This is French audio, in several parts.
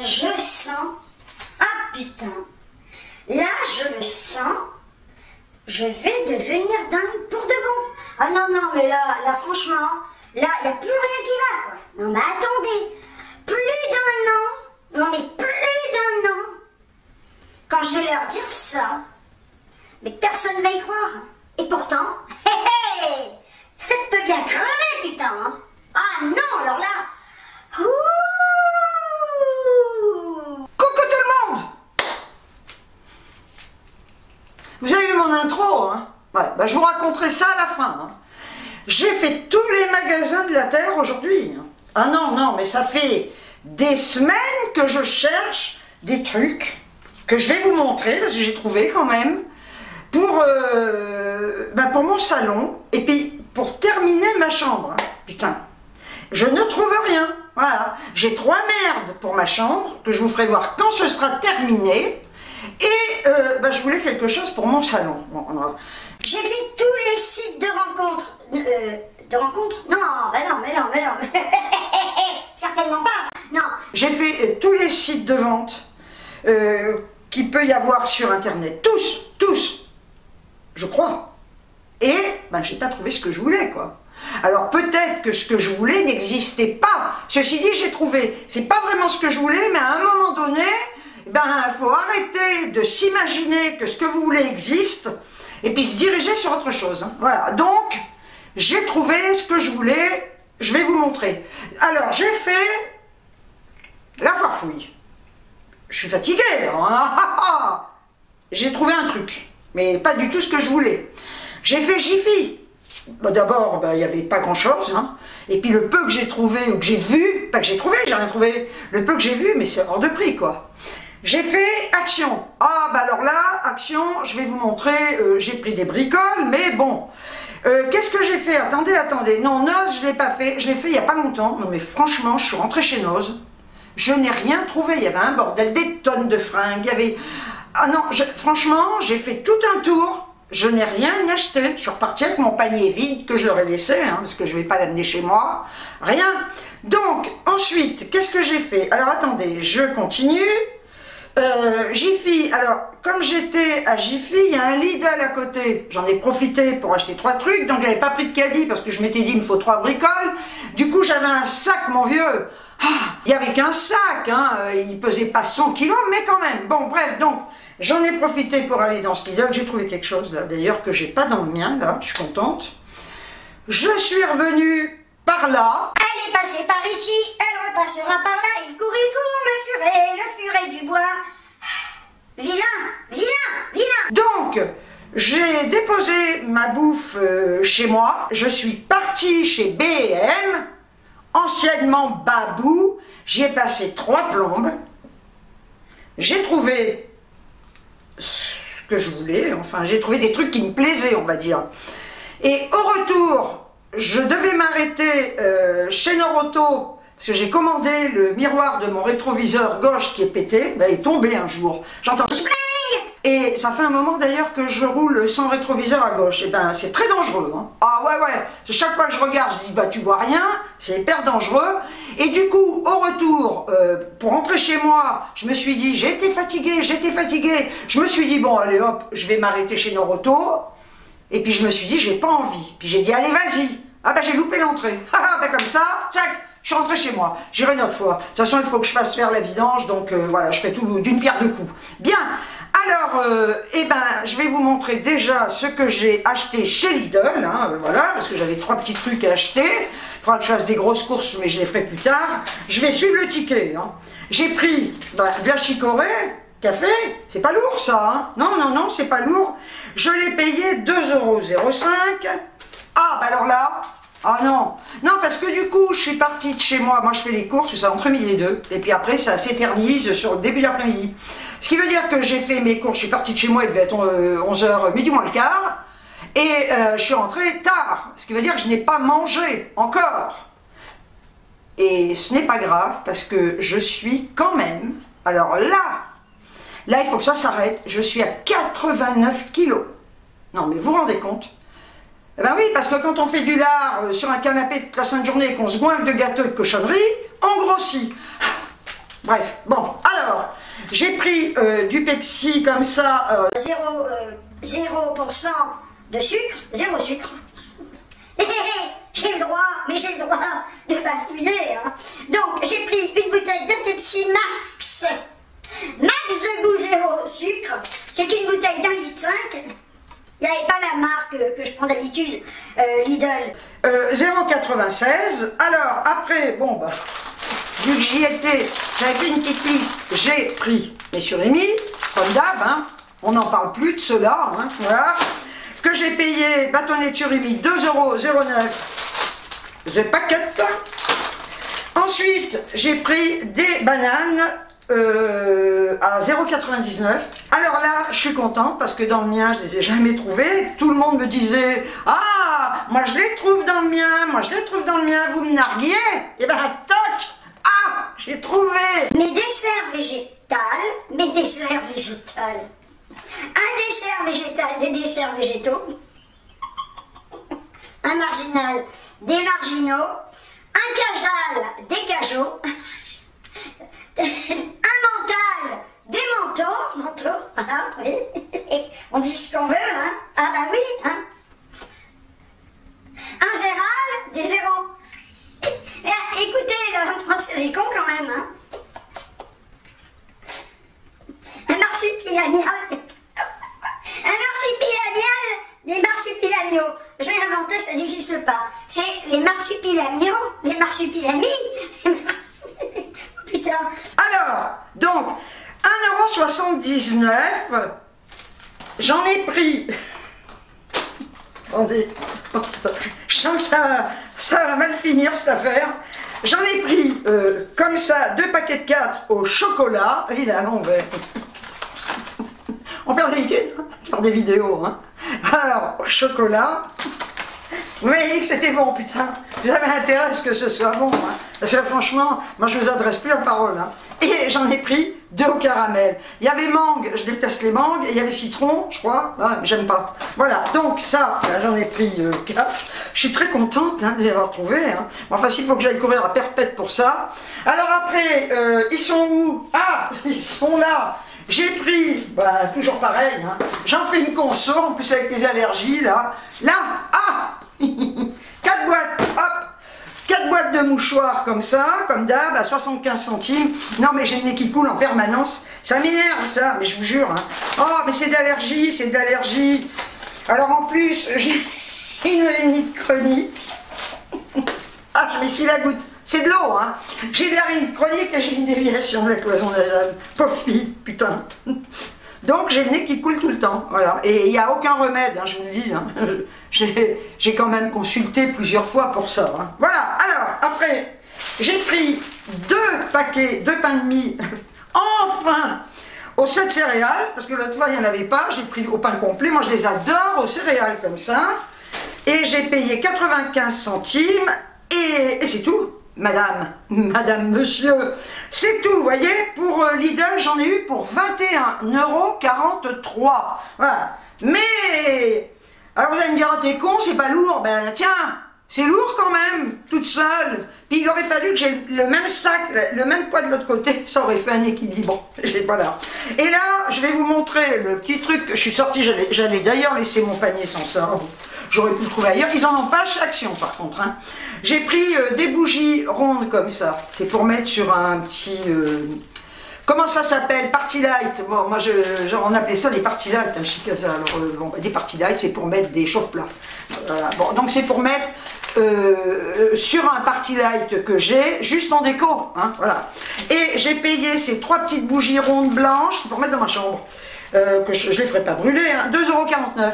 je sens, ah putain, là je le sens, je vais devenir dingue pour de bon. Ah non, non, mais là franchement, là, il n'y a plus rien qui va, quoi. Non, mais attendez, plus d'un an, non mais plus d'un an, quand je vais leur dire ça, mais personne ne va y croire. Et pourtant, hé hé, ça peut bien crever, putain, hein. Ah non, alors là, ouh. Coucou tout le monde. Vous avez vu mon intro, hein? Ouais, bah je vous raconterai ça à la fin, hein. J'ai fait tous les magasins de la Terre aujourd'hui. Ah non, non, mais ça fait des semaines que je cherche des trucs que je vais vous montrer, parce que j'ai trouvé quand même, pour mon salon, et puis pour terminer ma chambre. Hein. Putain, je ne trouve rien. Voilà, j'ai 3 merdes pour ma chambre, que je vous ferai voir quand ce sera terminé, et je voulais quelque chose pour mon salon. Bon, j'ai fait tous les sites de rencontres. De rencontres? Non, non. Certainement pas. Non. J'ai fait tous les sites de vente qu'il peut y avoir sur Internet. Tous. Je crois. Et j'ai pas trouvé ce que je voulais, quoi. Alors peut-être que ce que je voulais n'existait pas. Ceci dit, j'ai trouvé. C'est pas vraiment ce que je voulais, mais à un moment donné, il faut arrêter de s'imaginer que ce que vous voulez existe et puis se diriger sur autre chose. Hein. Voilà. Donc, j'ai trouvé ce que je voulais. Je vais vous montrer. Alors, j'ai fait la farfouille. Je suis fatiguée. Hein. J'ai trouvé un truc, mais pas du tout ce que je voulais. J'ai fait Jiffy. D'abord, il n'y avait pas grand-chose. Hein. Et puis le peu que j'ai trouvé, ou que j'ai vu, pas que j'ai trouvé, j'ai rien trouvé. Le peu que j'ai vu, mais c'est hors de prix, quoi. J'ai fait Action. Ah, alors là, Action, je vais vous montrer. J'ai pris des bricoles, mais bon. Qu'est-ce que j'ai fait? Attendez. Non, Noz, je ne l'ai pas fait. Je l'ai fait il n'y a pas longtemps. Non, mais franchement, je suis rentrée chez Noz. Je n'ai rien trouvé. Il y avait un bordel, des tonnes de fringues. Il y avait... Ah non, franchement, j'ai fait tout un tour. Je n'ai rien acheté. Je suis repartie avec mon panier vide que je leur ai laissé, hein, parce que je ne vais pas l'amener chez moi. Rien. Donc, ensuite, qu'est-ce que j'ai fait? Alors, attendez, je continue. Jiffy, alors, comme j'étais à Jiffy, il y a un Lidl à côté. J'en ai profité pour acheter 3 trucs, donc j'avais pas pris de caddie parce que je m'étais dit, il me faut 3 bricoles. Du coup, j'avais un sac, mon vieux. Il n'y avait qu'un sac, hein. Il pesait pas 100 kilos, mais quand même. Bon, bref, donc... J'en ai profité pour aller dans ce Lidl. J'ai trouvé quelque chose, là, d'ailleurs, que j'ai pas dans le mien, là. Je suis contente. Je suis revenue par là. Elle est passée par ici, elle repassera par là. Il court, le furet du bois. Vilain. Donc, j'ai déposé ma bouffe chez moi. Je suis partie chez B&M, anciennement Babou. J'y ai passé 3 plombes. J'ai trouvé ce que je voulais, enfin j'ai trouvé des trucs qui me plaisaient, on va dire. Et au retour, je devais m'arrêter chez Noroto, parce que j'ai commandé le miroir de mon rétroviseur gauche qui est pété, il est tombé un jour. J'entends et ça fait un moment d'ailleurs que je roule sans rétroviseur à gauche, et c'est très dangereux. Hein. Ah ouais, chaque fois que je regarde, je dis tu vois rien, c'est hyper dangereux. Et du coup, au retour, pour rentrer chez moi, je me suis dit, j'étais fatiguée, je me suis dit, bon allez hop, je vais m'arrêter chez Noroto, et puis je me suis dit, j'ai pas envie, puis j'ai dit, allez vas-y, j'ai loupé l'entrée, comme ça, tchac, je suis rentrée chez moi, j'irai une autre fois, de toute façon il faut que je fasse faire la vidange, donc voilà, je fais tout d'une pierre deux coups. Bien. Alors, je vais vous montrer déjà ce que j'ai acheté chez Lidl, hein, voilà, parce que j'avais 3 petits trucs à acheter. Il faudra que je fasse des grosses courses, mais je les ferai plus tard. Je vais suivre le ticket. Hein. J'ai pris de la chicorée, café, c'est pas lourd ça, hein. Non, c'est pas lourd. Je l'ai payé 2,05 €. Ah, alors là, ah non, parce que du coup, je suis partie de chez moi, je fais les courses, ça entre midi et 2, et puis après, ça s'éternise sur le début d'après-midi. Ce qui veut dire que j'ai fait mes courses, je suis partie de chez moi, il devait être 11h, midi moins le quart, et je suis rentrée tard, ce qui veut dire que je n'ai pas mangé encore. Et ce n'est pas grave, parce que je suis quand même, alors là, il faut que ça s'arrête, je suis à 89 kilos. Non mais vous vous rendez compte? Eh ben oui, parce que quand on fait du lard sur un canapé toute la sainte journée et qu'on se goinfre de gâteaux et de cochonneries, on grossit. Bref, bon, alors, j'ai pris du Pepsi comme ça. 0% de sucre, 0 sucre. J'ai le droit, mais j'ai le droit de bafouiller. Hein. Donc, j'ai pris une bouteille de Pepsi Max. Max de goût 0 sucre. C'est une bouteille d'1,5 litre. Il n'y avait pas la marque que je prends d'habitude, Lidl. 0,96. Alors, après, bon, bah, vu que j'y étais, j'avais fait une petite liste. J'ai pris mes surimi, comme d'hab, hein. On n'en parle plus de cela, hein, voilà. Que j'ai payé, bâtonnet de surimi, 2,09 € the packet. Ensuite, j'ai pris des bananes à 0,99 €. Alors là, je suis contente parce que dans le mien, je les ai jamais trouvées. Tout le monde me disait, ah, moi je les trouve dans le mien, moi je les trouve dans le mien, vous me narguiez. Et ben toc, ah, j'ai trouvé. Mes desserts végétales. Un dessert végétal, des desserts végétaux. Un marginal, des marginaux. Un cajal, des cajots. Un mental, des manteaux, voilà, oui. On dit ce qu'on veut, hein. Ah bah oui, hein. Un zéral, des zéros. Écoutez, la langue française est con quand même, hein. Un marsupilamial. Un marsupilamial, des marsupilamiaux. J'ai inventé, ça n'existe pas. C'est les marsupilamiaux, les marsupilamis. Putain. Alors, donc, 1,79 €. J'en ai pris. Attendez, je sens que ça va mal finir cette affaire. J'en ai pris comme ça 2 paquets de 4 au chocolat. Il est à l'envers. On perd d'habitude de faire des vidéos. Hein. Alors, au chocolat. Vous m'avez dit que c'était bon, putain. Vous avez intérêt à ce que ce soit bon. Hein. Parce que franchement, moi je vous adresse plus la parole. Hein. Et j'en ai pris 2 au caramel. Il y avait mangue, je déteste les mangues. Et il y avait citron, je crois. Ouais, mais j'aime pas. Voilà, donc ça, j'en ai pris 4. Je suis très contente hein, de les avoir trouvés. Hein. Enfin, s'il faut que j'aille courir à Perpète pour ça. Alors après, ils sont où? Ah, ils sont là. J'ai pris, bah, toujours pareil, hein. J'en fais une conso, en plus avec les allergies, là. Là, ah 4 boîtes, hop 4 boîtes de mouchoirs comme ça, comme d'hab, à 75 centimes. Non mais j'ai le nez qui coule en permanence. Ça m'énerve ça, mais je vous jure. Hein. Oh, mais c'est d'allergie, c'est d'allergie. Alors en plus, j'ai une rhinite chronique. Ah, je m'essuie la goutte. C'est de l'eau, hein. J'ai de la rhinite chronique et j'ai une déviation de la cloison nasale. Pauvre fille, putain. Donc j'ai le nez qui coule tout le temps, voilà. Et il n'y a aucun remède, hein, je vous le dis. Hein. J'ai quand même consulté plusieurs fois pour ça. Hein. Voilà, alors, après, j'ai pris 2 paquets de pain de mie, enfin, aux 7 céréales, parce que l'autre fois il n'y en avait pas, j'ai pris au pain complet, moi je les adore aux céréales comme ça. Et j'ai payé 95 centimes, et c'est tout. Madame, monsieur, c'est tout, vous voyez, pour Lidl, j'en ai eu pour 21,43 €. Voilà. Mais, alors vous allez me dire, oh, t'es con, c'est pas lourd. Ben tiens, c'est lourd quand même, toute seule. Puis il aurait fallu que j'ai le même sac, le même poids de l'autre côté, ça aurait fait un équilibre. J'ai pas là. Et là, je vais vous montrer le petit truc que je suis sortie, j'allais d'ailleurs laisser mon panier sans ça. J'aurais pu le trouver ailleurs. Ils en ont pas chez Action par contre. Hein. J'ai pris des bougies rondes comme ça. C'est pour mettre sur un petit... comment ça s'appelle? Party light. Bon, moi, on appelait ça les party light. Hein, chez Casa. Alors, bon, des party light, c'est pour mettre des chauffe-plats. Voilà. Bon, donc c'est pour mettre sur un party light que j'ai, juste en déco. Hein, voilà. Et j'ai payé ces 3 petites bougies rondes blanches pour mettre dans ma chambre. Que je ne les ferai pas brûler. Hein, 2,49 €.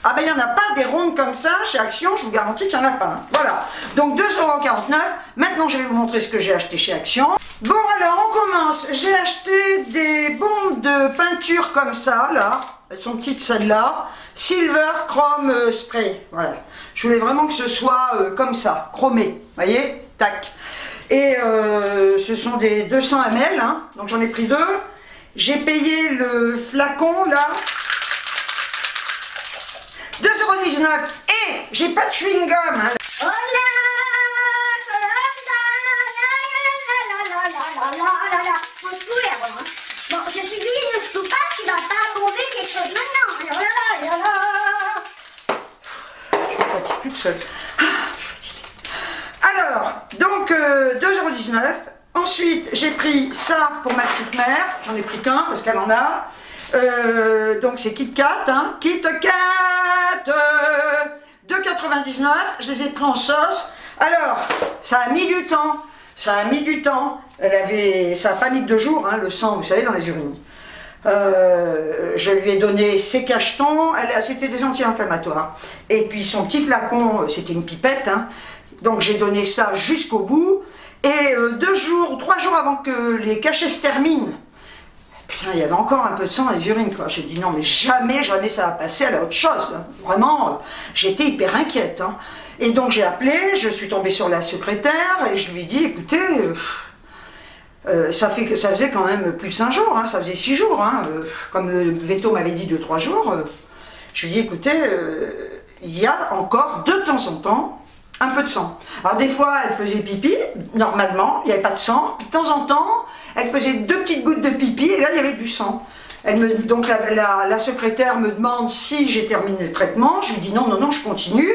Ah ben il n'y en a pas des rondes comme ça chez Action, je vous garantis qu'il n'y en a pas. Hein. Voilà, donc 2,49 €. Maintenant je vais vous montrer ce que j'ai acheté chez Action. Bon alors on commence, j'ai acheté des bombes de peinture comme ça, là. Elles sont petites celles-là. Silver Chrome Spray, voilà. Je voulais vraiment que ce soit comme ça, chromé, voyez, tac. Et ce sont des 200 ml, hein. Donc j'en ai pris 2. J'ai payé le flacon là. 2,19 € et j'ai pas de chewing-gum. Hein. Oh là, seule. Alors, donc 2,19 €. Ensuite, j'ai pris ça pour ma petite mère. J'en ai pris qu'un parce qu'elle en a. Donc c'est Kit Kat, hein. Kit Kat 2,99 €. Je les ai pris en sauce. Alors, ça a mis du temps. Ça a mis du temps. Ça n'a pas mis que 2 jours, hein, le sang, vous savez, dans les urines. Je lui ai donné ses cachetons. C'était des anti-inflammatoires. Et puis son petit flacon, c'était une pipette, hein. Donc j'ai donné ça jusqu'au bout. Et 2 jours, 3 jours avant que les cachets se terminent, putain, il y avait encore un peu de sang dans les urines, quoi. J'ai dit non, mais jamais, jamais ça va passer, à autre chose. Hein. Vraiment, j'étais hyper inquiète. Hein. Et donc j'ai appelé, je suis tombée sur la secrétaire et je lui ai dit, écoutez, ça faisait quand même plus de 5 jours, hein, ça faisait 6 jours. Hein, comme le veto m'avait dit 2-3 jours, je lui ai dit, écoutez, il y a encore de temps en temps un peu de sang. Alors des fois, elle faisait pipi, normalement, il n'y avait pas de sang. Puis de temps en temps, elle faisait 2 petites gouttes de pipi, et là, il y avait du sang. Donc la secrétaire me demande si j'ai terminé le traitement. Je lui dis non, non, non, je continue.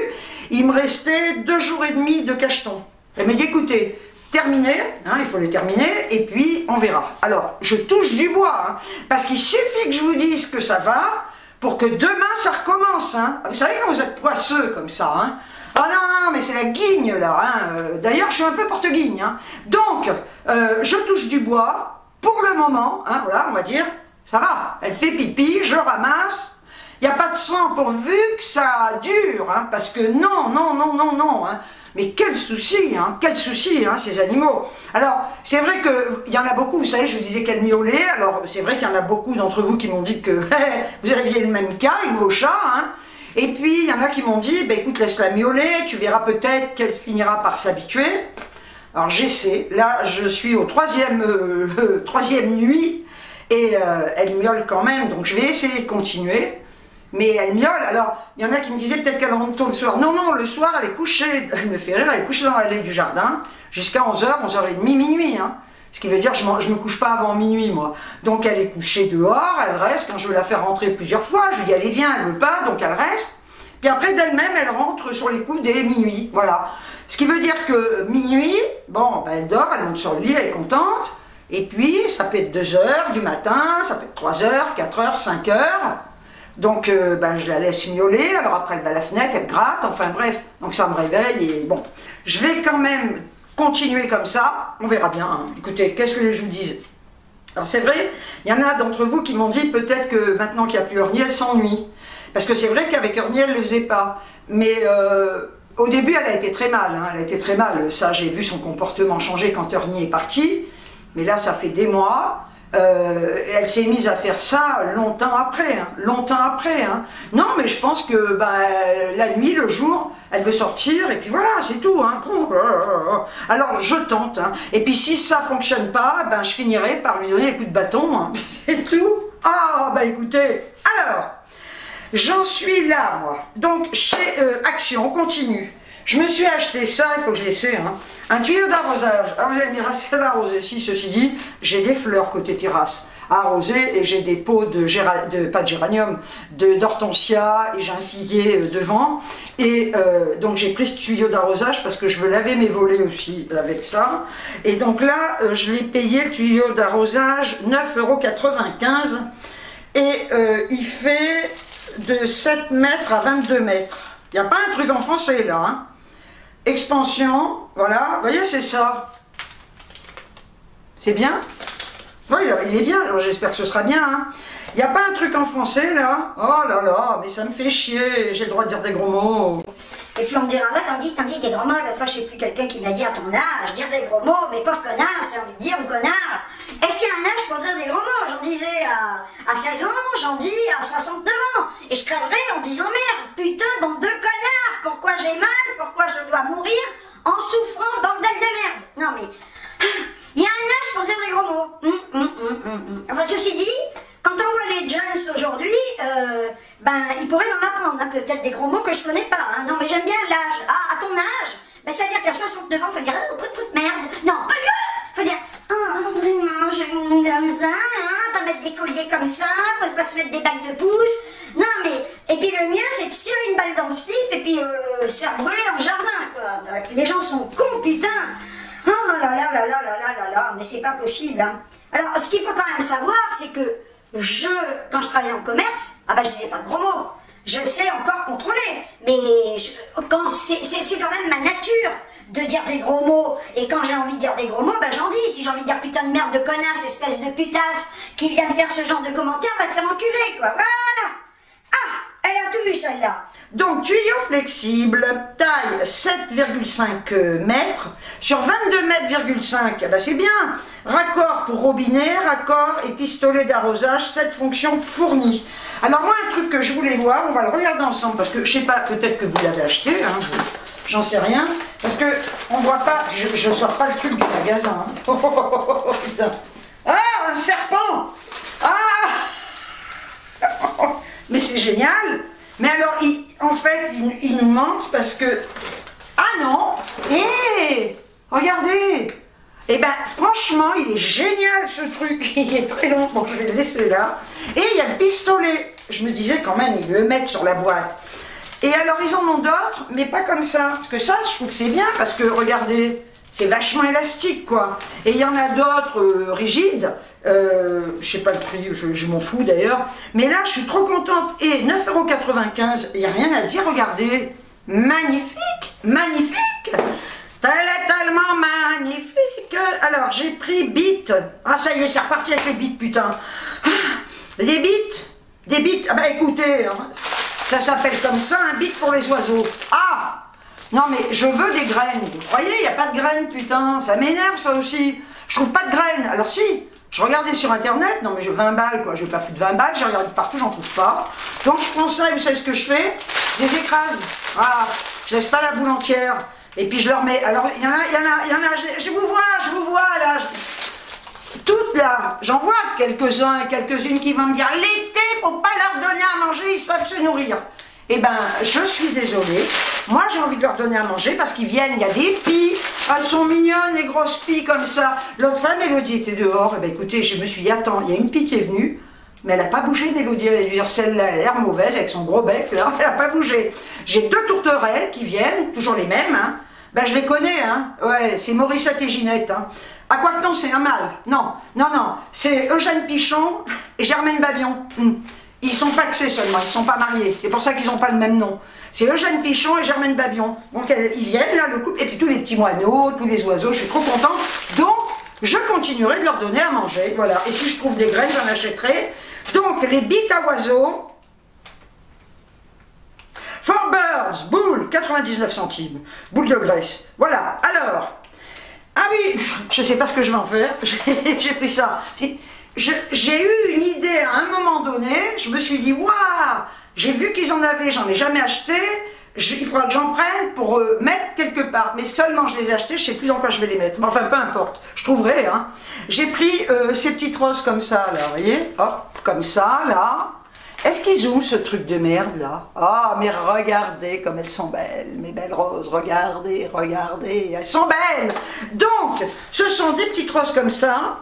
Il me restait 2 jours et demi de cacheton. Elle me dit, écoutez, terminez, hein, il faut les terminer, et puis on verra. Alors, je touche du bois, hein, parce qu'il suffit que je vous dise que ça va, pour que demain, ça recommence. Hein. Vous savez quand vous êtes poisseux comme ça, hein. Ah non, non, mais c'est la guigne là. Hein. D'ailleurs, je suis un peu porte-guigne. Hein. Donc, je touche du bois. Pour le moment, hein, voilà, on va dire, ça va. Elle fait pipi, je ramasse. Il n'y a pas de sang pourvu que ça dure. Hein, parce que non, non, non, non, non. Hein. Mais quel souci, hein, ces animaux. Alors, c'est vrai qu'il y en a beaucoup, vous savez, je vous disais qu'elle miaulait. Alors, c'est vrai qu'il y en a beaucoup d'entre vous qui m'ont dit que vous aviez le même cas avec vos chats. Hein. Et puis, il y en a qui m'ont dit, bah, écoute, laisse-la miauler, tu verras peut-être qu'elle finira par s'habituer. Alors, j'essaie. Là, je suis au troisième nuit, et elle miaule quand même, donc je vais essayer de continuer. Mais elle miaule. Alors, il y en a qui me disaient peut-être qu'elle rentre tôt le soir. Non, non, le soir, elle est couchée. Elle me fait rire, elle est couchée dans l'allée du jardin, jusqu'à 11h, 11h30, minuit. Hein. Ce qui veut dire que je ne me couche pas avant minuit, moi. Donc elle est couchée dehors, elle reste. Quand je veux la faire rentrer plusieurs fois, je lui dis allez viens, elle ne veut pas, donc elle reste. Puis après d'elle-même, elle rentre sur les coups des minuit. Voilà. Ce qui veut dire que minuit, bon, ben, elle dort, elle monte sur le lit, elle est contente. Et puis, ça peut être 2h du matin, ça peut être 3h, 4h, 5h. Donc ben, je la laisse miauler, alors après elle va à la fenêtre, elle gratte, enfin bref. Donc ça me réveille et bon. Je vais quand même continuer comme ça, on verra bien. Hein. Écoutez, qu'est-ce que je vous dis? Alors c'est vrai, il y en a d'entre vous qui m'ont dit peut-être que maintenant qu'il n'y a plus Ernie, elle s'ennuie. Parce que c'est vrai qu'avec Ernie, elle ne le faisait pas. Mais au début, elle a été très mal. Hein. Elle a été très mal. Ça, j'ai vu son comportement changer quand Ernie est parti. Mais là, ça fait des mois. Elle s'est mise à faire ça longtemps après. Hein. Longtemps après. Hein. Non, mais je pense que bah, la nuit, le jour, elle veut sortir. Et puis voilà, c'est tout. Hein. Alors, je tente. Hein. Et puis, si ça ne fonctionne pas, ben, je finirai par lui donner des coups de bâton. Hein. C'est tout. Ah, bah écoutez. Alors... J'en suis là, moi. Donc, chez Action, on continue. Je me suis acheté ça, il faut que je l'essaie, hein. Un tuyau d'arrosage. Alors, vous allez me dire, c'est d'arroser. Si, ceci dit, j'ai des fleurs côté terrasse à arroser et j'ai des pots pas de géranium, d'hortensia et j'ai un figuier devant. Et donc, j'ai pris ce tuyau d'arrosage parce que je veux laver mes volets aussi avec ça. Et donc là, je l'ai payé le tuyau d'arrosage 9,95 €. Et il fait de 7 mètres à 22 mètres. Il n'y a pas un truc en français là. Hein. Expansion, voilà, vous voyez, c'est ça. C'est bien? Oui, il est bien, alors j'espère que ce sera bien. Hein. Il n'y a pas un truc en français là? Oh là là, mais ça me fait chier, j'ai le droit de dire des gros mots. Et puis on me dira, là, t'en dis des gros mots. La fois, je sais plus, quelqu'un qui m'a dit à ton âge, dire des gros mots, mais pauvre connard, c'est envie de dire, ou connard. Est-ce qu'il y a un âge pour dire des gros mots? J'en disais à 16 ans, j'en dis à 69 ans. Et je crèverais en disant, merde, putain, bande de connards, pourquoi j'ai mal, pourquoi je dois mourir en souffrant, bordel de merde. Non mais, il y a un âge pour dire des gros mots. Enfin, ceci dit, quand on voit les jeunes aujourd'hui, ben, ils pourraient m'en apprendre, hein, peut-être des gros mots que je connais pas. Hein. Non, mais j'aime bien l'âge. Ah, à ton âge, ben, c'est-à-dire qu'à 69 ans, il faut dire, oh, pout de merde. Non, faut dire, oh, vraiment, je comme ça, hein, pas mettre des colliers comme ça, faut pas se mettre des bagues de pouce. Non, mais, et puis le mieux, c'est de se tirer une balle dans le slip et puis se faire brûler en jardin, quoi. Les gens sont cons, putain. Oh là là là là là là là là, mais c'est pas possible, hein. Alors, ce qu'il faut quand même savoir, c'est que quand je travaillais en commerce, ah bah je disais pas de gros mots. Je sais encore contrôler, mais c'est quand même ma nature de dire des gros mots. Et quand j'ai envie de dire des gros mots, ben j'en dis. Si j'ai envie de dire putain de merde, de connasse, espèce de putasse, qui vient de faire ce genre de commentaires, va te faire enculer, quoi. Voilà. Ah, elle a tout vu, celle-là. Donc, tuyau flexible, taille 7,5 mètres, sur 22 mètres, 5, ben c'est bien. Raccord pour robinet, raccord et pistolet d'arrosage, cette fonction fournie. Alors moi, un truc que je voulais voir, on va le regarder ensemble, parce que, je sais pas, peut-être que vous l'avez acheté, hein, j'en sais rien, parce que on voit pas, je sors pas le truc du magasin. Hein. Oh, putain. Ah, un serpent. Ah. Mais c'est génial. Mais alors, en fait, il nous mente parce que... Ah non. Regardez. Eh ben, franchement, il est génial ce truc. Il est très long, bon, je vais le laisser là. Et il y a le pistolet. Je me disais quand même, ils le mettent sur la boîte. Et alors, ils en ont d'autres, mais pas comme ça. Parce que ça, je trouve que c'est bien, parce que, regardez, c'est vachement élastique, quoi. Et il y en a d'autres rigides. Je sais pas le prix, je m'en fous d'ailleurs. Mais là, je suis trop contente. Et 9,95 €, il n'y a rien à dire, regardez. Magnifique, magnifique. Elle est tellement magnifique. Alors, j'ai pris bites. Ah, ça y est, c'est reparti avec les bites, putain. Les bites. Des bites. Ah bah écoutez, hein, ça s'appelle comme ça, un bite pour les oiseaux. Ah. Non mais je veux des graines. Vous croyez, il n'y a pas de graines, putain. Ça m'énerve, ça aussi. Je trouve pas de graines. Alors si, je regardais sur internet. Non mais je 20 balles, quoi. Je vais pas foutre 20 balles. J'ai regardé partout, j'en trouve pas. Donc je prends ça et vous savez ce que je fais? Je les écrase. Voilà. Je laisse pas la boule entière. Et puis je leur mets, alors il y en a, je vous vois là, toutes là, j'en vois quelques-uns et quelques-unes qui vont me dire, l'été, faut pas leur donner à manger, ils savent se nourrir. Eh ben, je suis désolée, moi j'ai envie de leur donner à manger parce qu'ils viennent, il y a des pies, elles sont mignonnes, les grosses pies comme ça. L'autre fois, Mélodie était dehors, et ben écoutez, je me suis dit, attends, il y a une pie qui est venue, mais elle n'a pas bougé, Mélodie, elle a dû dire celle-là, elle a l'air mauvaise avec son gros bec, là, elle n'a pas bougé. J'ai deux tourterelles qui viennent, toujours les mêmes, hein. Ben je les connais, hein, ouais, c'est Morissette et Ginette, hein. Ah quoi que non, c'est un mâle, non, c'est Eugène Pichon et Germaine Babion. Ils sont paxés seulement, ils ne sont pas mariés, c'est pour ça qu'ils n'ont pas le même nom. C'est Eugène Pichon et Germaine Babion, donc ils viennent là, le couple, et puis tous les petits moineaux, tous les oiseaux, je suis trop contente, donc je continuerai de leur donner à manger, voilà, et si je trouve des graines, j'en achèterai. Donc les bites à oiseaux, Four Birds, boule, 99 centimes, boule de graisse, voilà, alors, ah oui, je ne sais pas ce que je vais en faire, j'ai pris ça, j'ai eu une idée à un moment donné, je me suis dit, waouh, j'ai vu qu'ils en avaient, j'en ai jamais acheté, il faudra que j'en prenne pour mettre quelque part, mais seulement je les ai achetés, je ne sais plus dans quoi je vais les mettre, mais enfin peu importe, je trouverai, hein. J'ai pris ces petites roses comme ça, là, vous voyez, hop, comme ça, là. Est-ce qu'ils zooment ce truc de merde, là? Ah, mais regardez comme elles sont belles, mes belles roses, regardez, regardez, elles sont belles. Donc, ce sont des petites roses comme ça,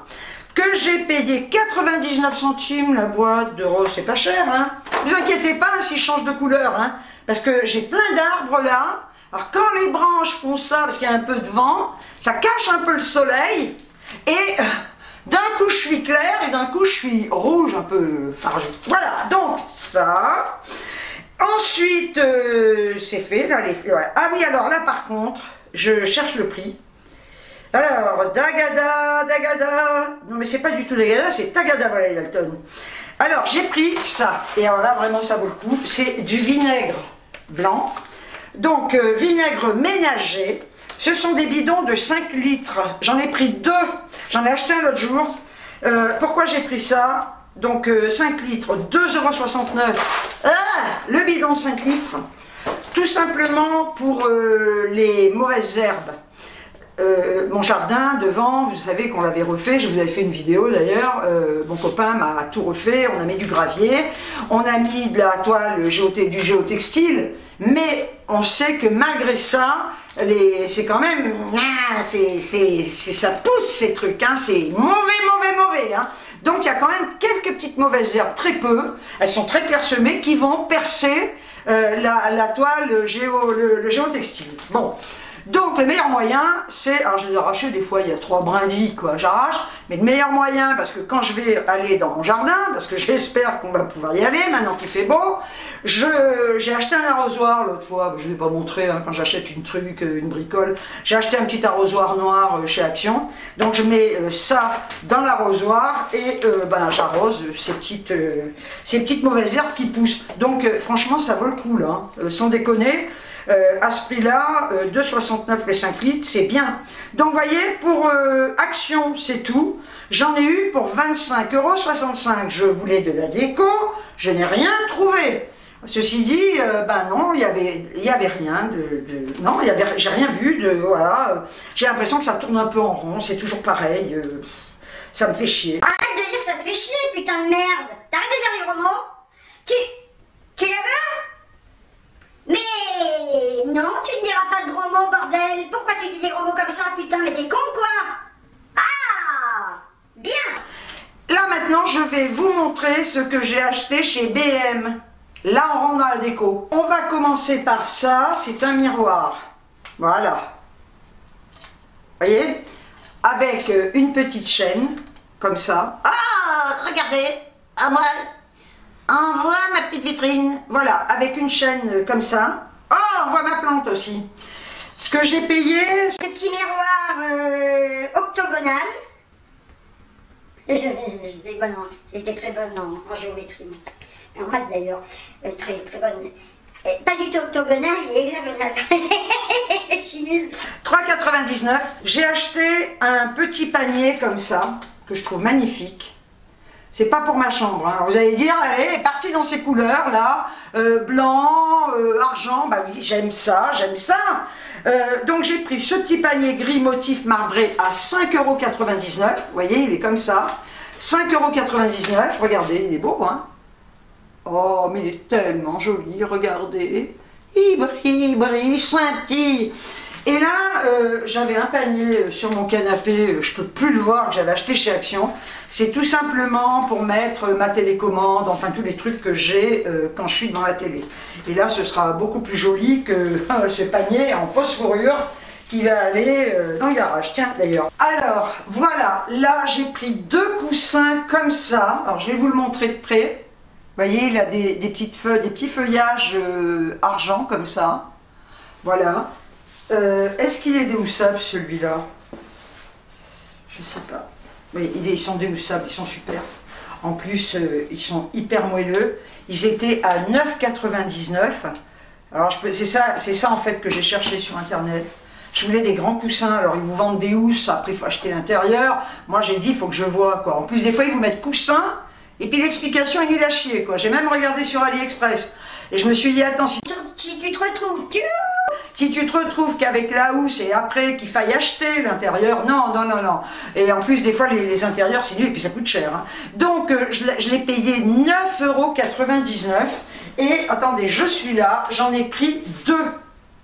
que j'ai payé 99 centimes la boîte de roses, c'est pas cher, hein. Ne vous inquiétez pas hein, s'ils changent de couleur, hein, parce que j'ai plein d'arbres là. Alors quand les branches font ça, parce qu'il y a un peu de vent, ça cache un peu le soleil, et d'un coup je suis clair, et d'un coup je suis rouge, un peu fargé. Voilà, donc ça. Ensuite, c'est fait, là, ouais. Ah oui, alors là par contre, je cherche le prix. Alors, Dagada, non mais c'est pas du tout Dagada, c'est Tagada, voilà, Dalton. Alors, j'ai pris ça, et alors là, vraiment, ça vaut le coup, c'est du vinaigre blanc, donc vinaigre ménager, ce sont des bidons de 5 litres, j'en ai pris 2, j'en ai acheté un l'autre jour. Pourquoi j'ai pris ça? Donc 5 litres, 2,69 €, le bidon de 5 litres, tout simplement pour les mauvaises herbes. Mon jardin devant, vous savez qu'on l'avait refait, je vous avais fait une vidéo d'ailleurs, mon copain m'a tout refait, on a mis du gravier, on a mis de la toile du géotextile, mais on sait que malgré ça, c'est quand même, ça pousse ces trucs, hein, c'est mauvais, hein. Donc il y a quand même quelques petites mauvaises herbes, très peu, elles sont très clairsemées, qui vont percer la toile le géotextile. Bon. Donc le meilleur moyen, c'est, alors je les arrache des fois, il y a 3 brindilles, quoi, j'arrache, mais le meilleur moyen, parce que quand je vais aller dans mon jardin, parce que j'espère qu'on va pouvoir y aller, maintenant qu'il fait beau, j'ai acheté un arrosoir l'autre fois, je ne l'ai pas montré, hein, quand j'achète une bricole, j'ai acheté un petit arrosoir noir chez Action, donc je mets ça dans l'arrosoir et j'arrose ces petites mauvaises herbes qui poussent. Donc franchement ça vaut le coup là, hein, sans déconner. À ce prix-là, 2,69 les 5 litres, c'est bien. Donc, vous voyez, pour Action, c'est tout. J'en ai eu pour 25,65 €. Je voulais de la déco, je n'ai rien trouvé. Ceci dit, non, il y avait rien non, j'ai rien vu de, voilà. J'ai l'impression que ça tourne un peu en rond, c'est toujours pareil. Ça me fait chier. Arrête de dire que ça te fait chier, putain de merde. T'arrêtes de dire les gros mots. Tu la veux? Mais non, tu ne diras pas de gros mots, bordel. Pourquoi tu dis des gros mots comme ça, putain? Mais t'es con, quoi? Ah, bien. Là, maintenant, je vais vous montrer ce que j'ai acheté chez B&M. Là, on rentre dans la déco. On va commencer par ça. C'est un miroir. Voilà. Vous voyez? Avec une petite chaîne, comme ça. Ah, regardez. À moi. On voit ma petite vitrine. Voilà, avec une chaîne comme ça. Oh, on voit ma plante aussi. Que j'ai payé. Ce petit miroir octogonal. J'étais très bonne en géométrie. En maths d'ailleurs. Très bonne. Pas du tout octogonal et hexagonal. Je suis nulle. 3,99 €. J'ai acheté un petit panier comme ça, que je trouve magnifique. C'est pas pour ma chambre, hein. Vous allez dire, elle est partie dans ces couleurs là, blanc, argent, bah oui, j'aime ça. Donc j'ai pris ce petit panier gris motif marbré à 5,99 €, vous voyez, il est comme ça, 5,99 €, regardez, il est beau, hein. Oh, mais il est tellement joli, regardez, il brille, scintille. Et là, j'avais un panier sur mon canapé, je ne peux plus le voir, que j'avais acheté chez Action. C'est tout simplement pour mettre ma télécommande, enfin tous les trucs que j'ai quand je suis devant la télé. Et là, ce sera beaucoup plus joli que ce panier en fausse fourrure qui va aller dans le garage. Tiens, d'ailleurs. Alors, voilà, là, j'ai pris 2 coussins comme ça. Alors, je vais vous le montrer de près. Vous voyez, il a des petits feuillages argent comme ça. Voilà. Est-ce qu'il est déhoussable celui-là? Je sais pas. Mais ils sont déhoussables, ils sont super. En plus, ils sont hyper moelleux. Ils étaient à 9,99 €. Alors c'est ça en fait que j'ai cherché sur internet. Je voulais des grands coussins, alors ils vous vendent des housses, après il faut acheter l'intérieur. Moi j'ai dit, il faut que je vois quoi. En plus des fois ils vous mettent coussins, et puis l'explication est nulle à chier quoi. J'ai même regardé sur AliExpress. Et je me suis dit, attends, si tu te retrouves, si tu te retrouves qu'avec la housse et après qu'il faille acheter l'intérieur, non. Et en plus, des fois, les intérieurs, c'est nul et puis ça coûte cher. Hein. Donc, je l'ai payé 9,99 €. Et, attendez, je suis là, j'en ai pris 2. Vous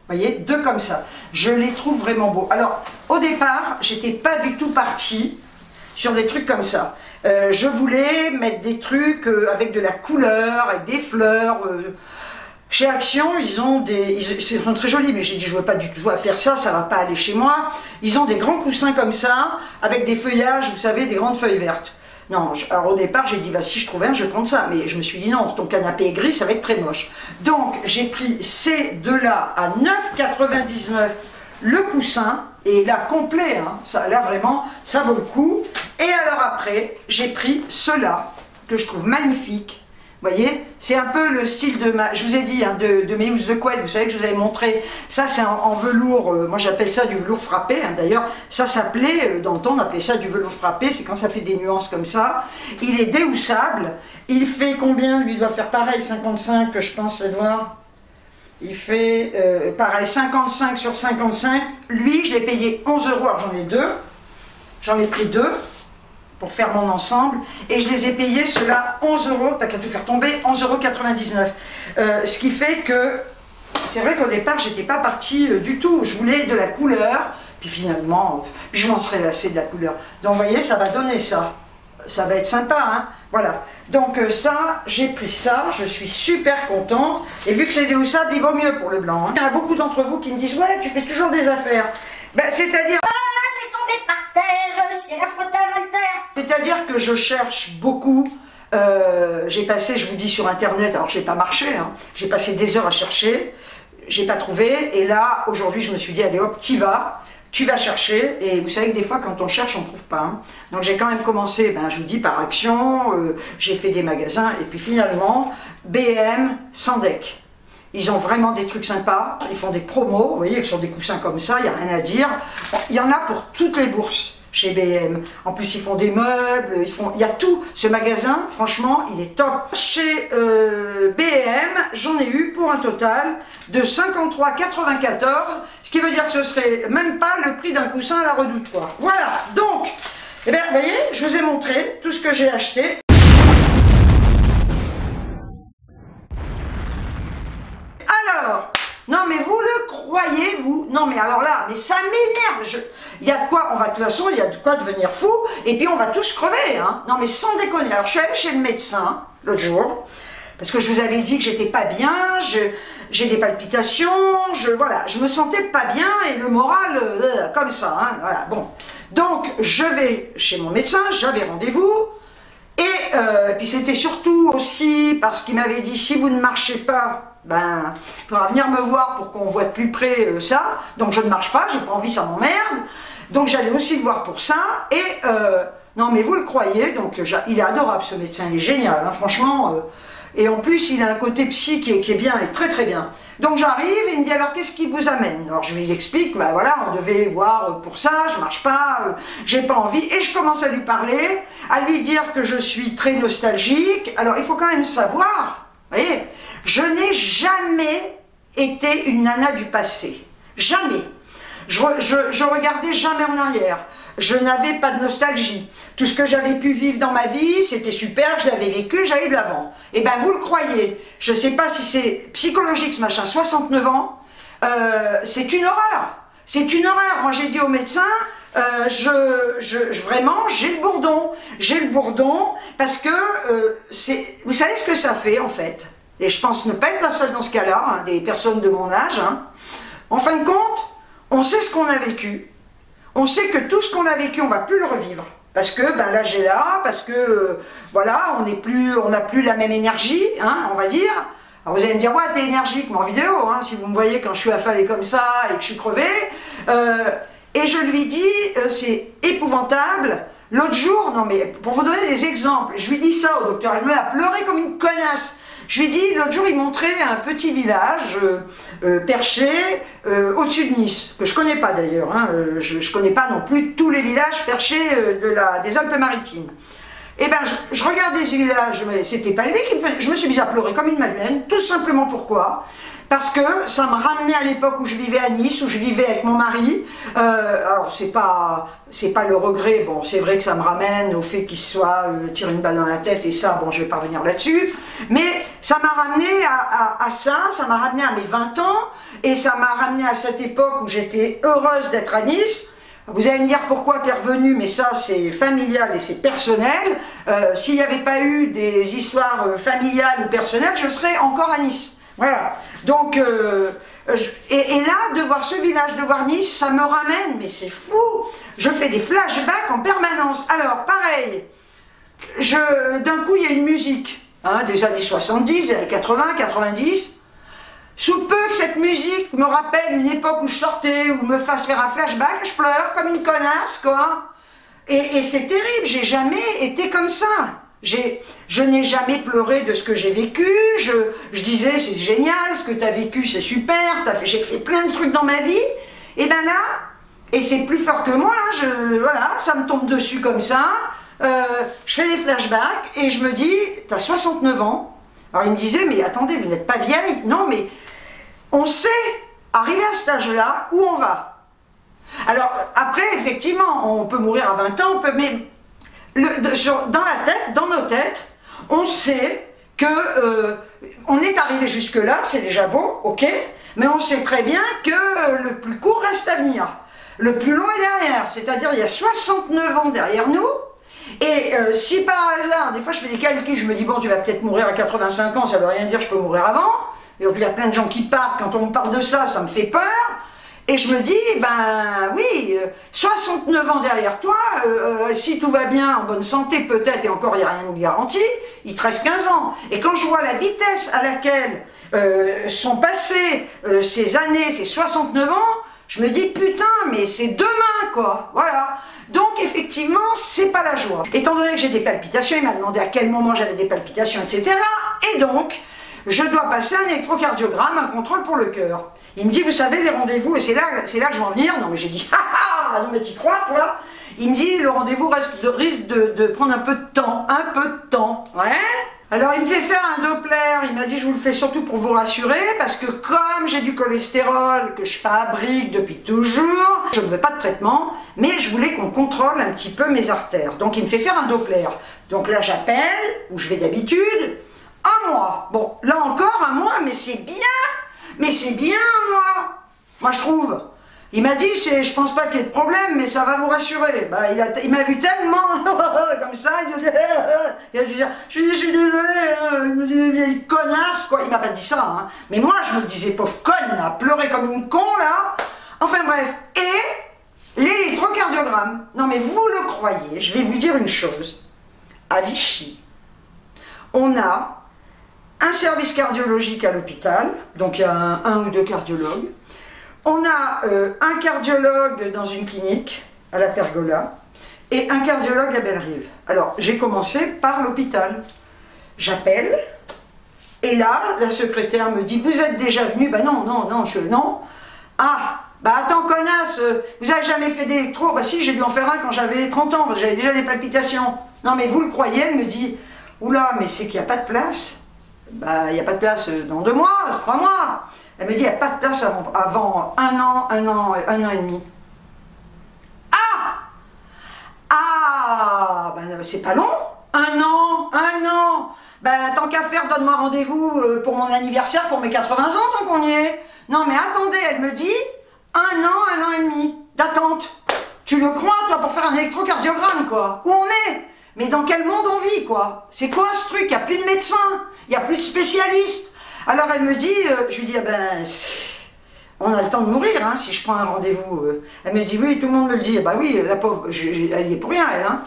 voyez, 2 comme ça. Je les trouve vraiment beaux. Alors, au départ, j'étais pas du tout partie sur des trucs comme ça. Je voulais mettre des trucs avec de la couleur, avec des fleurs. Chez Action, ils sont très jolis, mais j'ai dit je ne veux pas du tout à faire ça, ça ne va pas aller chez moi. Ils ont des grands coussins comme ça, avec des feuillages, vous savez, des grandes feuilles vertes. Non, alors au départ, j'ai dit bah si je trouve un, je vais prendre ça. Mais je me suis dit non, ton canapé est gris, ça va être très moche. Donc j'ai pris ces deux-là à 9,99 € le coussin. Et là, complet, hein, ça, là vraiment, ça vaut le coup. Et alors après, j'ai pris ceux-là, que je trouve magnifiques. Vous voyez, c'est un peu le style de je vous ai dit, hein, de mes housses de couette, vous savez que je vous avais montré. Ça, c'est en velours, moi j'appelle ça du velours frappé. Hein, d'ailleurs, ça s'appelait, dans le temps, on appelait ça du velours frappé, c'est quand ça fait des nuances comme ça. Il est déhoussable. Il fait combien? Lui, il doit faire pareil, 55, je pense, ça doit. Il fait pareil, 55 sur 55. Lui, je l'ai payé 11 €. Alors j'en ai 2. J'en ai pris 2 pour faire mon ensemble. Et je les ai payés, ceux-là, 11 €. T'as qu'à tout faire tomber, 11,99 €. Ce qui fait que, c'est vrai qu'au départ, j'étais pas partie du tout. Je voulais de la couleur. Puis finalement, je m'en serais lassée de la couleur. Donc vous voyez, ça va donner ça. ça va être sympa, hein. Voilà. Donc ça, j'ai pris ça, je suis super contente. Et vu que c'est des houssables, il vaut mieux pour le blanc, hein. Il y a beaucoup d'entre vous qui me disent, ouais, tu fais toujours des affaires. Ben, c'est-à-dire... Ah, c'est tombé par terre, c'est la faute à Voltaire. C'est-à-dire que je cherche beaucoup. J'ai passé, je vous dis, sur internet, alors j'ai pas marché, hein. J'ai passé des heures à chercher, j'ai pas trouvé, et là, aujourd'hui, je me suis dit, allez hop, tu vas chercher, et vous savez que des fois, quand on cherche, on trouve pas, hein. Donc j'ai quand même commencé, ben, je vous dis, par Action, j'ai fait des magasins, et puis finalement, BM, Sandec. Ils ont vraiment des trucs sympas, ils font des promos, vous voyez, sur des coussins comme ça, il n'y a rien à dire. Bon, il y en a pour toutes les bourses chez BM. En plus, ils font des meubles, il y a tout. Ce magasin, franchement, il est top. Chez BM, j'en ai eu pour un total de 53,94, ce qui veut dire que ce serait même pas le prix d'un coussin à la Redoute, quoi. Voilà, donc, eh bien, vous voyez, je vous ai montré tout ce que j'ai acheté. Alors, non mais vous le croyez, vous? Non mais alors là, mais ça m'énerve. Il y a de quoi, de toute façon, il y a de quoi devenir fou, et puis on va tous crever, hein. Non mais sans déconner. Alors je suis allée chez le médecin l'autre jour, parce que je vous avais dit que j'étais pas bien, j'ai des palpitations, voilà, je me sentais pas bien, et le moral, comme ça, hein, voilà, bon. Donc je vais chez mon médecin, j'avais rendez-vous, et puis c'était surtout aussi parce qu'il m'avait dit, si vous ne marchez pas, ben, il faudra venir me voir pour qu'on voit de plus près ça. Donc je ne marche pas, j'ai pas envie, ça m'emmerde. Donc j'allais aussi le voir pour ça. Et non mais vous le croyez, donc il est adorable ce médecin, il est génial, hein, franchement. Et en plus il a un côté psy qui est bien, et très très bien. Donc j'arrive et il me dit, alors qu'est-ce qui vous amène? Alors je lui explique, ben voilà, on devait voir pour ça, je marche pas, j'ai pas envie. Et je commence à lui parler, à lui dire que je suis très nostalgique. Alors il faut quand même savoir, vous voyez, je n'ai jamais été une nana du passé. Jamais. Je regardais jamais en arrière. Je n'avais pas de nostalgie. Tout ce que j'avais pu vivre dans ma vie, c'était super, je l'avais vécu, j'allais de l'avant. Et bien vous le croyez, je ne sais pas si c'est psychologique ce machin, 69 ans, c'est une horreur. C'est une horreur. Moi j'ai dit au médecin, vraiment, j'ai le bourdon. J'ai le bourdon parce que, vous savez ce que ça fait en fait? Et je pense ne pas être la seule dans ce cas-là, hein, des personnes de mon âge. Hein. En fin de compte, on sait ce qu'on a vécu. On sait que tout ce qu'on a vécu, on ne va plus le revivre. Parce que ben, l'âge est là, parce que voilà, on n'a plus la même énergie, hein, on va dire. Alors vous allez me dire, ouais, t'es énergique, mais en vidéo, hein, si vous me voyez quand je suis affalée comme ça et que je suis crevée. Et je lui dis, c'est épouvantable. L'autre jour, non mais pour vous donner des exemples, je lui dis ça au docteur, elle me a pleuré comme une connasse. Je lui dis, l'autre jour, il montrait un petit village perché au-dessus de Nice, que je ne connais pas d'ailleurs, hein, je ne connais pas non plus tous les villages perchés des Alpes-Maritimes. Et bien, je regardais ce village, mais c'était pas lui qui me faisait... Je me suis mise à pleurer comme une madeleine, tout simplement pourquoi? Parce que ça me ramenait à l'époque où je vivais à Nice, où je vivais avec mon mari. Alors c'est pas le regret, bon c'est vrai que ça me ramène au fait qu'il soit tiré une balle dans la tête et ça, bon je vais pas revenir là-dessus. Mais ça m'a ramené à ça m'a ramené à mes 20 ans et ça m'a ramené à cette époque où j'étais heureuse d'être à Nice. Vous allez me dire pourquoi tu es revenu, mais ça c'est familial et c'est personnel. S'il n'y avait pas eu des histoires familiales ou personnelles, je serais encore à Nice. Voilà, donc, et là, de voir ce village, de voir Nice, ça me ramène, mais c'est fou. Je fais des flashbacks en permanence. Alors, pareil, d'un coup, il y a une musique, hein, des années 70, des années 80, 90. Sous peu que cette musique me rappelle une époque où je sortais, ou me fasse faire un flashback, je pleure comme une connasse, quoi. Et c'est terrible, j'ai jamais été comme ça. Je n'ai jamais pleuré de ce que j'ai vécu, je disais c'est génial, ce que tu as vécu c'est super, j'ai fait plein de trucs dans ma vie, et ben là, et c'est plus fort que moi, hein, voilà, ça me tombe dessus comme ça, je fais des flashbacks et je me dis, tu as 69 ans, alors il me disait mais attendez, vous n'êtes pas vieille, non mais on sait, arrivé à cet âge-là, où on va. Alors après effectivement, on peut mourir à 20 ans, mais... dans la tête, dans nos têtes, on sait que on est arrivé jusque là, c'est déjà beau, ok, mais on sait très bien que le plus court reste à venir, le plus long est derrière, c'est-à-dire il y a 69 ans derrière nous, Et si par hasard, des fois je fais des calculs, je me dis bon, tu vas peut-être mourir à 85 ans, ça veut rien dire, je peux mourir avant. Et il y a plein de gens qui partent, quand on me parle de ça, ça me fait peur. Et je me dis, ben oui, 69 ans derrière toi, si tout va bien, en bonne santé peut-être, et encore il n'y a rien de garanti, il te reste 15 ans. Et quand je vois la vitesse à laquelle sont passées ces années, ces 69 ans, je me dis, putain, mais c'est demain, quoi. Voilà. Donc, effectivement, c'est pas la joie. Étant donné que j'ai des palpitations, il m'a demandé à quel moment j'avais des palpitations, etc. Et donc, je dois passer un électrocardiogramme, un contrôle pour le cœur. Il me dit, vous savez, les rendez-vous, et c'est là que je vais en venir. Non, mais j'ai dit, ah, non, mais t'y crois, toi? Il me dit, le rendez-vous risque de prendre un peu de temps. Un peu de temps. Ouais. Alors, il me fait faire un Doppler. Il m'a dit, je vous le fais surtout pour vous rassurer, parce que comme j'ai du cholestérol que je fabrique depuis toujours, je ne veux pas de traitement, mais je voulais qu'on contrôle un petit peu mes artères. Donc, il me fait faire un Doppler. Donc là, j'appelle, où je vais d'habitude, un mois. Bon, là encore, un mois, mais c'est bien. Mais c'est bien, moi je trouve. Il m'a dit, je pense pas qu'il y ait de problème, mais ça va vous rassurer. Bah, il m'a vu tellement, comme ça, il a dû dire, je suis désolé, il me dit, vieille connasse, quoi. Il m'a pas dit ça, hein. Mais moi, je me disais, pauvre conne, là, pleurer comme une con, là. Enfin bref, et l'électrocardiogramme. Non mais vous le croyez, je vais vous dire une chose. À Vichy, on a un service cardiologique à l'hôpital, donc il y a un ou deux cardiologues. On a un cardiologue dans une clinique, à la Pergola, et un cardiologue à Bellerive. Alors, j'ai commencé par l'hôpital. J'appelle, et là, la secrétaire me dit, vous êtes déjà venu? Ben non, non. Ah, bah attends, connasse, vous avez jamais fait d'électro? Bah si, j'ai dû en faire un quand j'avais 30 ans, j'avais déjà des palpitations. Non mais vous le croyez? Elle me dit, oula, mais c'est qu'il n'y a pas de place. Bah, il n'y a pas de place dans 2 mois, 3 mois. Elle me dit, il n'y a pas de place avant un an et demi. Ah, ben c'est pas long. Un an. Ben tant qu'à faire, donne-moi rendez-vous pour mon anniversaire, pour mes 80 ans, tant qu'on y est. Non mais attendez, elle me dit, un an et demi d'attente. Tu le crois, toi, pour faire un électrocardiogramme, quoi? Où on est? Mais dans quel monde on vit, quoi? C'est quoi ce truc? Il n'y a plus de médecins, il n'y a plus de spécialistes. Alors elle me dit, je lui dis, ah ben, on a le temps de mourir, hein, si je prends un rendez-vous. Elle me dit, oui, tout le monde me le dit. Bah oui, la pauvre, elle y est pour rien, elle. Hein.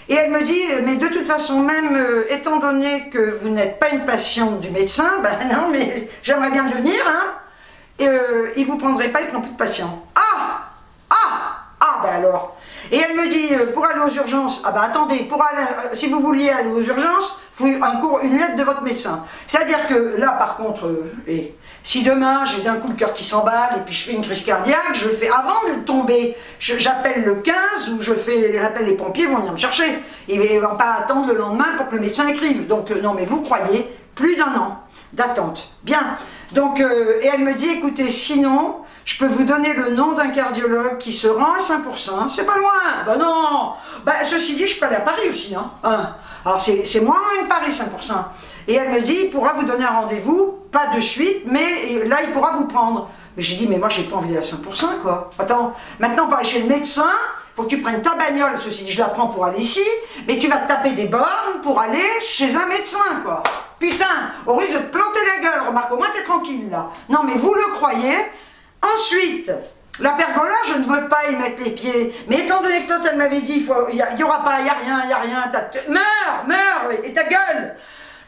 Et elle me dit, mais de toute façon, même étant donné que vous n'êtes pas une patiente du médecin, ben non, mais j'aimerais bien le devenir, hein. Et il vous prendrait pas, il prend plus de patients. Ben alors. Et elle me dit, pour aller aux urgences, ah ben attendez, pour aller, si vous vouliez aller aux urgences, il faut une lettre de votre médecin. C'est-à-dire que là, par contre, si demain j'ai d'un coup le cœur qui s'emballe et puis je fais une crise cardiaque, je le fais avant de tomber. J'appelle le 15 ou j'appelle les pompiers, ils vont venir me chercher. Ils ne vont pas attendre le lendemain pour que le médecin écrive. Donc non, mais vous croyez, plus d'1 an d'attente. Bien. Donc, et elle me dit, écoutez, sinon, je peux vous donner le nom d'un cardiologue qui se rend à Saint-Pourçain. C'est pas loin. Ben non. Ben, ceci dit, je peux aller à Paris aussi. Hein. Alors, c'est moins loin que Paris, Saint-Pourçain. Et elle me dit, il pourra vous donner un rendez-vous, pas de suite, mais là, il pourra vous prendre. Mais j'ai dit, mais moi, j'ai pas envie d'aller à Saint-Pourçain, quoi. Attends, maintenant, pour aller chez le médecin, faut que tu prennes ta bagnole, ceci dit, je la prends pour aller ici, mais tu vas te taper des bornes pour aller chez un médecin, quoi. Putain, au risque de te planter la gueule, remarque, au moins t'es tranquille, là. Non, mais vous le croyez. Ensuite, la pergola, je ne veux pas y mettre les pieds. Mais étant donné que toi, elle m'avait dit, il n'y aura pas, il n'y a rien, meurs, et ta gueule.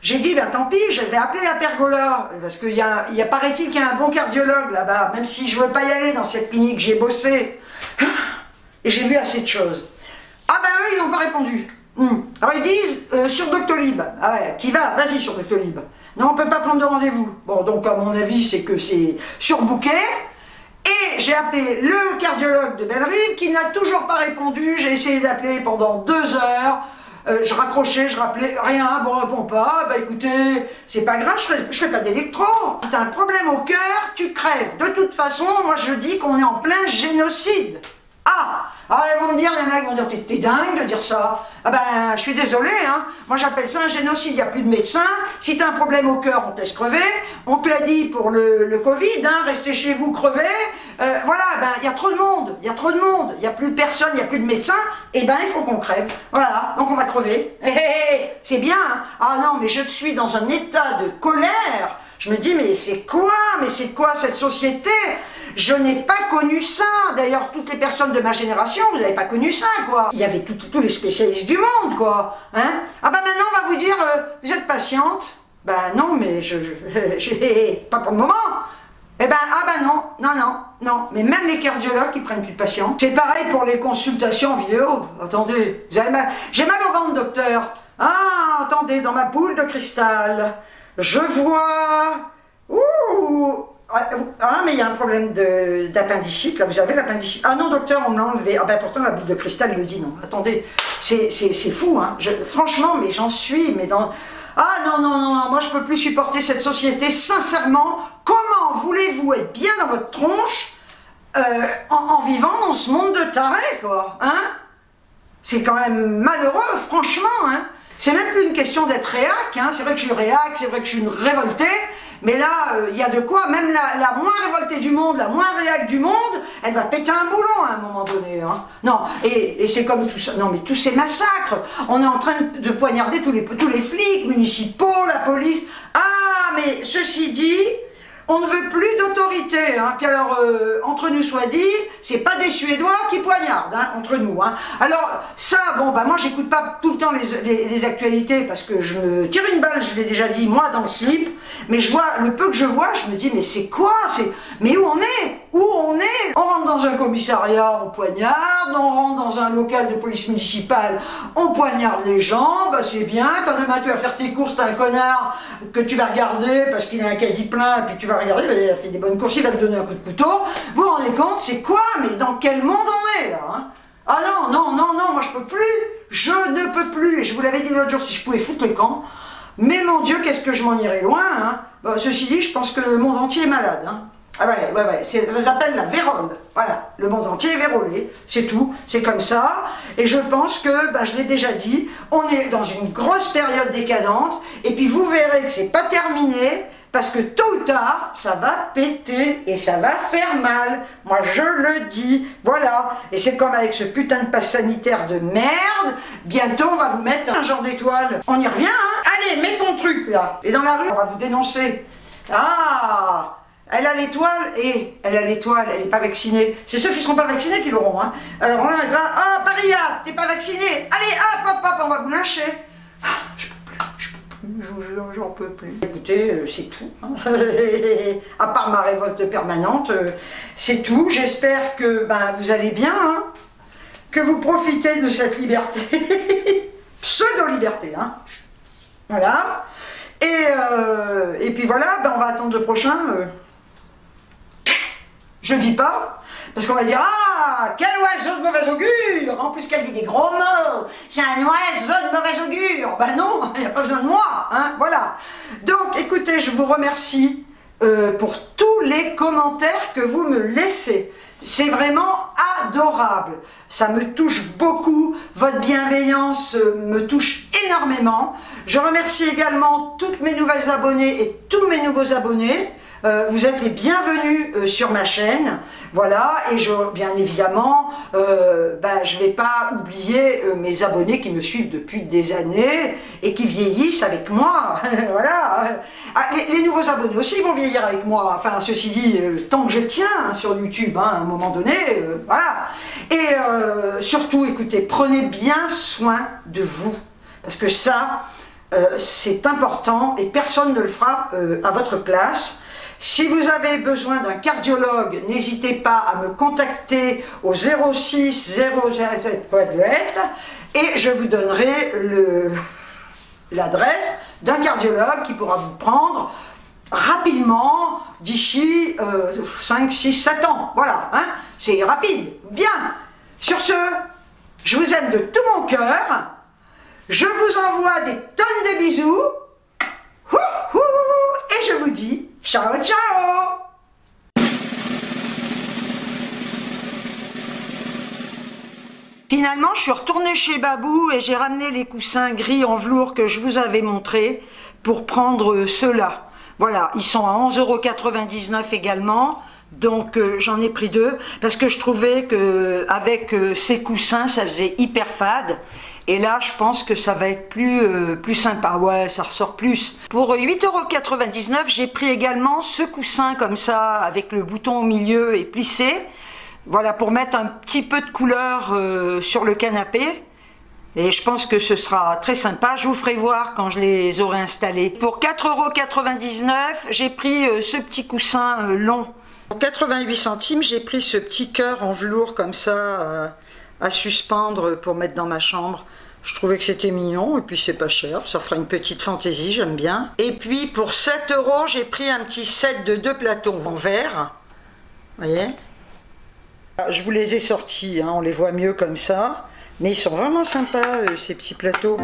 J'ai dit, ben tant pis, je vais appeler la pergola, parce qu'il paraît-il qu'il y a un bon cardiologue là-bas, même si je ne veux pas y aller dans cette clinique, j'ai bossé. Et j'ai vu assez de choses. Ah ben eux, ils n'ont pas répondu. Alors ils disent, sur Doctolib, ah ouais, qui va, vas-y sur Doctolib. Non, on ne peut pas prendre de rendez-vous. Bon, donc à mon avis, c'est que c'est surbooké. Et j'ai appelé le cardiologue de Bellerive qui n'a toujours pas répondu. J'ai essayé d'appeler pendant 2 heures. Je raccrochais, je rappelais, rien, bon, on répond pas. Bah écoutez, c'est pas grave, je fais pas d'électro. Si t'as un problème au cœur, tu crèves. De toute façon, moi je dis qu'on est en plein génocide. Ah, Ah, ils vont me dire, il y en a qui vont dire, t'es dingue de dire ça. Ah ben, je suis désolé, hein. Moi j'appelle ça un génocide, il n'y a plus de médecins. Si t'as un problème au cœur, on te laisse crever. On te l'a dit pour le Covid, hein, restez chez vous, crevez. Voilà, ben, il y a trop de monde, il y a trop de monde. Il n'y a plus de personnes, il n'y a plus de médecins. Et ben, il faut qu'on crève. Voilà, donc on va crever. C'est bien, hein. Ah non, mais je suis dans un état de colère. Je me dis, mais c'est quoi cette société? Je n'ai pas connu ça. D'ailleurs, toutes les personnes de ma génération, vous n'avez pas connu ça, quoi. Il y avait tous les spécialistes du monde, quoi. Hein? Ah ben maintenant, on va vous dire, vous êtes patiente? Ben non, mais pas pour le moment. Eh ben, ah ben non. Mais même les cardiologues, ils prennent plus de patients. C'est pareil pour les consultations vidéo. Attendez, j'ai mal au ventre, docteur. Ah, attendez, dans ma boule de cristal, je vois... Ouh. Ah, mais il y a un problème d'appendicite, là, vous avez l'appendicite. Ah non, docteur, on me l'a enlevé. Ah ben pourtant, la boule de cristal le dit, non. Attendez, c'est fou, hein. Franchement, mais j'en suis, mais dans... Ah non, moi je peux plus supporter cette société, sincèrement. Comment voulez-vous être bien dans votre tronche en vivant dans ce monde de tarés, quoi, hein? C'est quand même malheureux, franchement, hein. C'est même plus une question d'être réac, hein. C'est vrai que je suis réac, c'est vrai que je suis une révoltée. Mais là, il y a de quoi, même la moins révoltée du monde, la moins réacte du monde, elle va péter un boulon à un moment donné. Hein. Non, et c'est comme tout ça. Non, mais tous ces massacres, on est en train de poignarder tous les flics municipaux, la police. Ah, mais ceci dit, on ne veut plus d'autorité. Hein. Puis alors, entre nous soit dit, c'est pas des Suédois qui poignardent, hein, entre nous. Hein. Alors, ça, bon, bah moi, j'écoute pas tout le temps les actualités parce que je me tire une balle, je l'ai déjà dit, moi, dans le slip. Mais je vois, le peu que je vois, je me dis, mais c'est quoi? Mais où on est? Où on est? On rentre dans un commissariat, on poignarde, on rentre dans un local de police municipale, on poignarde les gens, bah c'est bien, quand demain tu vas faire tes courses, t'as un connard que tu vas regarder parce qu'il a un caddie plein, et puis tu vas regarder, bah, il a fait des bonnes courses, il va te donner un coup de couteau. Vous vous rendez compte, c'est quoi? Mais dans quel monde on est là, hein? Ah non, moi je peux plus, je ne peux plus, et je vous l'avais dit l'autre jour, si je pouvais foutre le camp, mais mon Dieu, qu'est-ce que je m'en irais loin, hein. Bah, ceci dit, je pense que le monde entier est malade, hein. Ah ouais, ça s'appelle la vérole. Voilà, le monde entier est vérolé, c'est tout, c'est comme ça. Et je pense que, bah, je l'ai déjà dit, on est dans une grosse période décadente, et puis vous verrez que c'est pas terminé, parce que tôt ou tard, ça va péter, et ça va faire mal. Moi, je le dis, voilà. Et c'est comme avec ce putain de passe sanitaire de merde, bientôt on va vous mettre un genre d'étoile. On y revient, hein? Allez, mets ton truc, là. Et dans la rue, on va vous dénoncer. Ah! Elle a l'étoile et elle n'est pas vaccinée. C'est ceux qui ne seront pas vaccinés qui l'auront. Hein. Alors là, elle va, ah, Paria, t'es pas vacciné. Allez, hop, on va vous lyncher. Ah, je peux plus, j'en peux plus. Écoutez, c'est tout. Hein. À part ma révolte permanente, c'est tout. J'espère que ben, vous allez bien, hein, que vous profitez de cette liberté. Pseudo-liberté, hein. Voilà. Et puis voilà, ben, on va attendre le prochain. Je dis pas, parce qu'on va dire, ah, quel oiseau de mauvais augure. En plus qu'elle dit des gros mots, c'est un oiseau de mauvais augure. Ben non, il n'y a pas besoin de moi, hein, voilà. Donc, écoutez, je vous remercie pour tous les commentaires que vous me laissez. C'est vraiment adorable. Ça me touche beaucoup. Votre bienveillance me touche énormément. Je remercie également toutes mes nouvelles abonnées et tous mes nouveaux abonnés. Vous êtes les bienvenus sur ma chaîne, voilà, et bien évidemment, je ne vais pas oublier mes abonnés qui me suivent depuis des années et qui vieillissent avec moi, voilà. Les nouveaux abonnés aussi vont vieillir avec moi, enfin, ceci dit, tant que je tiens hein, sur YouTube, hein, à un moment donné, voilà. Et surtout, écoutez, prenez bien soin de vous, parce que ça, c'est important et personne ne le fera à votre place. Si vous avez besoin d'un cardiologue, n'hésitez pas à me contacter au 06 007 et je vous donnerai l'adresse d'un cardiologue qui pourra vous prendre rapidement d'ici 5, 6, 7 ans. Voilà, hein, c'est rapide. Bien. Sur ce, je vous aime de tout mon cœur. Je vous envoie des tonnes de bisous. Et je vous dis ciao, ciao! Finalement, je suis retournée chez Babou et j'ai ramené les coussins gris en velours que je vous avais montré pour prendre ceux-là. Voilà, ils sont à 11,99 € également. Donc j'en ai pris 2 parce que je trouvais que avec ces coussins, ça faisait hyper fade. Et là, je pense que ça va être plus sympa. Ouais, ça ressort plus. Pour 8,99 €, j'ai pris également ce coussin comme ça, avec le bouton au milieu et plissé. Voilà, pour mettre un petit peu de couleur sur le canapé. Et je pense que ce sera très sympa. Je vous ferai voir quand je les aurai installés. Pour 4,99 €, j'ai pris ce petit coussin long. Pour 88 centimes, j'ai pris ce petit cœur en velours comme ça à suspendre pour mettre dans ma chambre. Je trouvais que c'était mignon et puis c'est pas cher. Ça fera une petite fantaisie, j'aime bien. Et puis pour 7 €, j'ai pris un petit set de 2 plateaux en verre. Vous voyez? Je vous les ai sortis, hein, on les voit mieux comme ça. Mais ils sont vraiment sympas, ces petits plateaux.